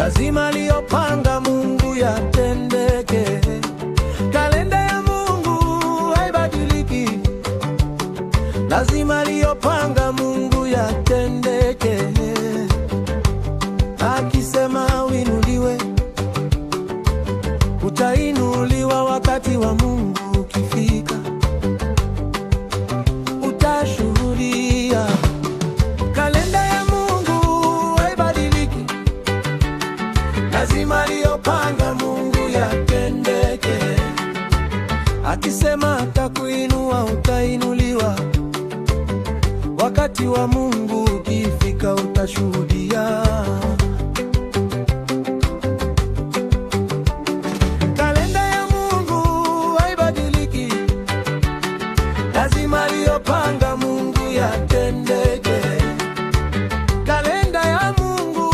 lazima aliyopanga Mungu yatendeke. Kalenda ya Mungu haibadiliki, lazima aliyopanga Mungu yatendeke. Akisema uinuliwe, utainuliwa. Wakati wa Mungu ukifika, utashuhudia. Kalenda ya Mungu haibadiliki, lazima aliyopanga Mungu yatendeke. Akisema atakuinua, utainuliwa. Wakati wa Mungu ukifika, utashuhudia. Kalenda ya Mungu haibadiliki, lazima aliyopanga Mungu yatendeke. Kalenda ya Mungu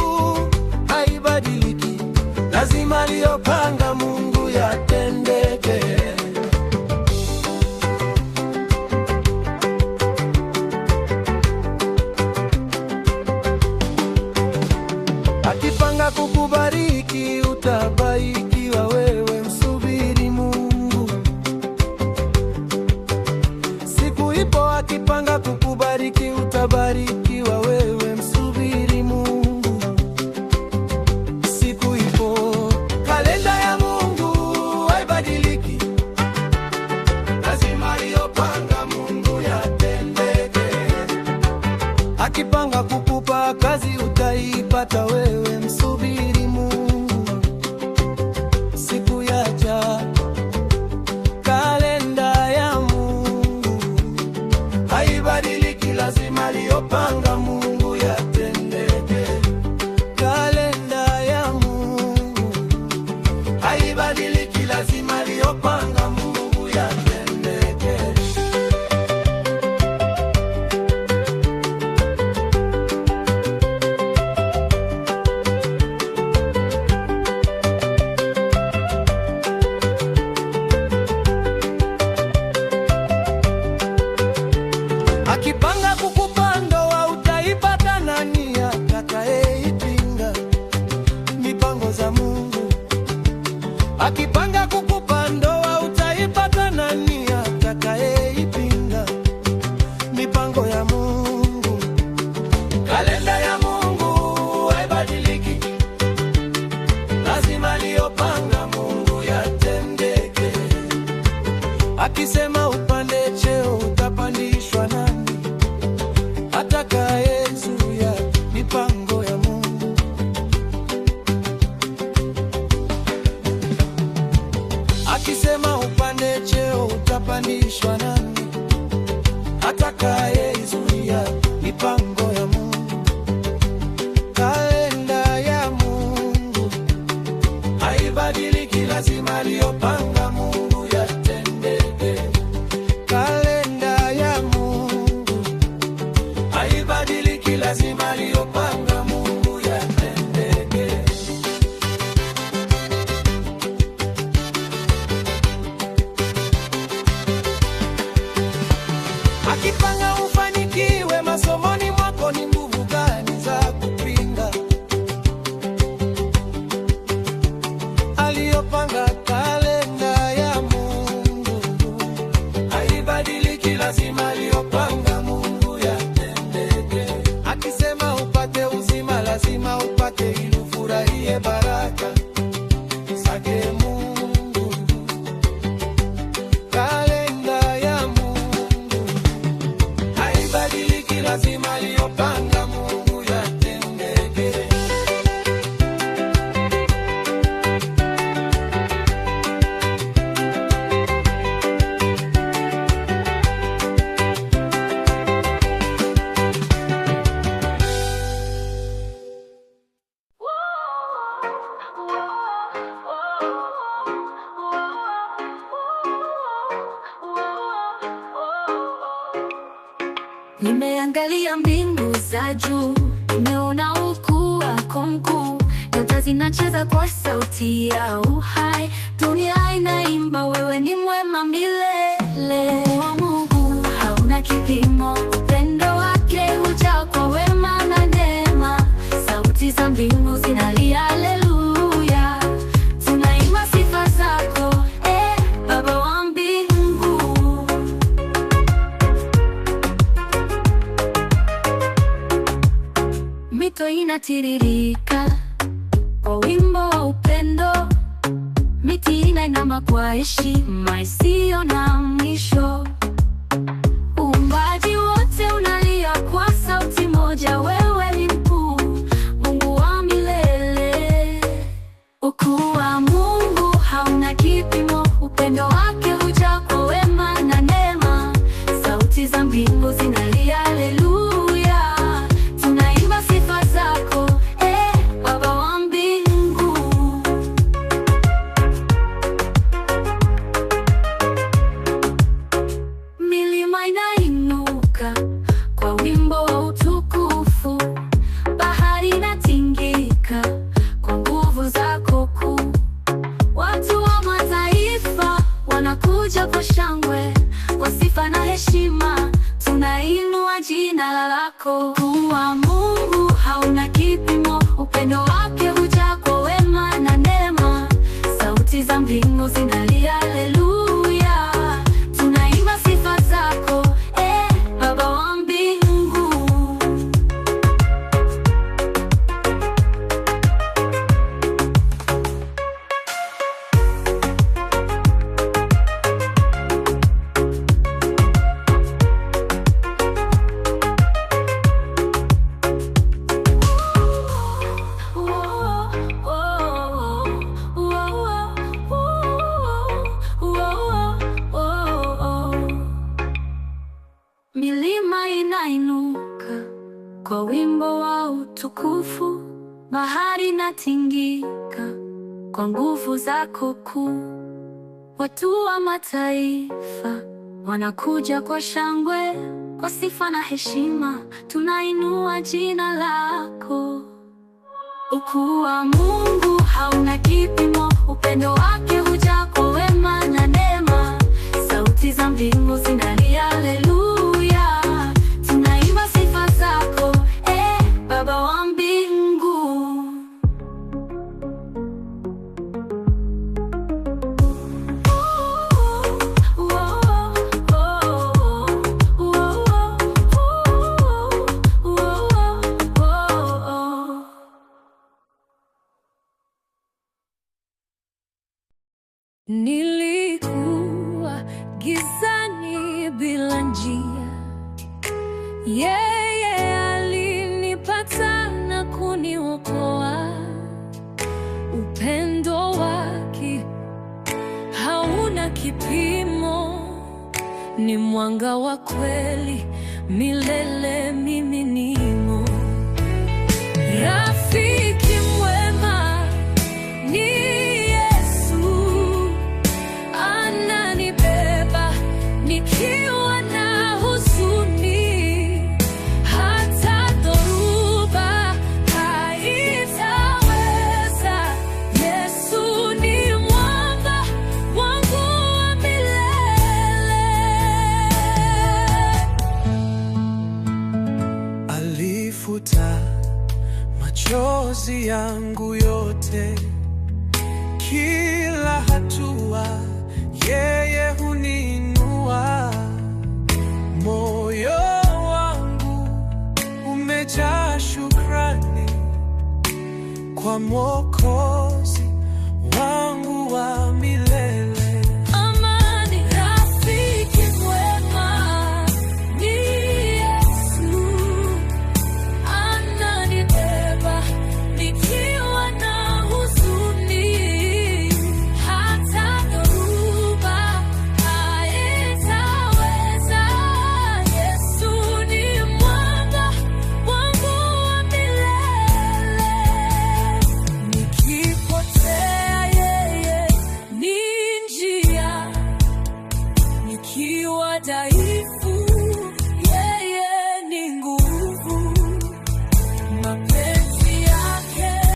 haibadiliki, lazima aliyopanga Mungu yatendeke. Akipanga kukubariki, utabarikiwa. Wewe msubiri Mungu, siku ipo. Akipanga kukubariki, utabarikiwa. Wewe msubiri Mungu, siku ipo. Kalenda ya Mungu haibadiliki, lazima aliyopanga Mungu yatendeke. Akipanga kukupa kazi, utaipata. Wewe msubiri Mungu, siku yaja. Kalenda ya Mungu haibadiliki, lazima aliyopanga Mungu yatendeke. Kalenda ya Mungu haibadiliki, lazima aliyopanga Mungu yatendeke. Akipanga kukupa ndoa, utaipata. Nani atakayeipinga mipango za Mungu? Akipanga kukupa ndoa, utaipata. Nani atakayeipinga mipango ya Mungu? Kalenda ya Mungu haibadiliki, lazima aliyopanga Mungu yatendeke. Akisema upande cheo, utapandishwa. Nani atakayezuia mipango ya Mungu? Akisema upande cheo, utapandishwa. Nani atakayezuia mipango ya Mungu? Kalenda ya Mungu haibadiliki, lazima aliyopanga Mungu yatendeke. Kalenda ya Mungu haibadiliki, lazima aliyopanga Mungu yatendeke. Akipanga ufanikiwe masomoni mwako, ni nguvu gani za kupinga? Aliyopanga kalenda ya Mungu haibadiliki, lazima aliyopanga Mungu yatendeke. Akisema upate uzima, lazima upate, ili ufurahie baraka zake Mungu. Kalenda ya Mungu haibadiliki, lazima aliyopanga Mungu yatendeke. Nimeangalia mbingu za juu, nimeona ukuu wako mkuu. Nyota zinacheza kwa sauti ya uhai, dunia inaimba, wewe ni mwema milele. Wa Mungu hauna kipimo, upendo wake hujaa kwa wema na neema. Sauti za mbingu zinalia haleluya. inatiririka kwa wimbo wa upendo. Miti inainama kwa heshima isiyo na mwisho. Uumbaji wote unalia kwa sauti moja, wewe ni mkuu, Mungu wa milele. Ukuu wa Mungu hauna kipimo, upendo wake hujaa kwa wema na neema. Sauti za mbingu zinalia haleluya, tunaimba sifa zako, Baba wa mbingu. Milima inainuka kwa wimbo wa utukufu, bahari inatingika kwa nguvu zako kuu. Watu wa mataifa wanakuja kwa shangwe, kwa sifa na heshima, tunainua jina lako. Ukuu wa Mungu hauna kipimo, upendo wake hujaa kwa wema na neema. Sauti za mbingu zinalia haleluya, tunaimba sifa zako, Baba wa mbingu. Milima inainuka kwa wimbo wa utukufu, bahari inatingika kwa nguvu zako kuu. Watu wa mataifa wanakuja kwa shangwe, kwa sifa na heshima, tunainua jina lako. Ukuu wa Mungu hauna kipimo, upendo wake hujaa kwa wema na neema. Sauti za mbingu zinalia haleluya, tunaimba sifa zako, Baba wa mbingu. Nilikuwa gizani bila njia, yeye alinipata na kuniokoa. Upendo wake hauna kipimo, ni mwanga wa kweli milele, mimi nimo. Rafiki mwema ni nikiwa na huzuni, hata dhoruba haitaweza. Yesu ni mwamba wangu wa milele. Alifuta machozi yangu yote, kila hatua yeye huninua. Moyo wangu umejaa shukrani kwa Mwokozi wangu wa milele. Amani, rafiki mwema ni Yesu, ananibeba nikiwa na huzuni, hata dhoruba haitaweza. Yesu ni mwamba wangu wa milele. Nikipotea yeye ni njia, nikiwa dhaifu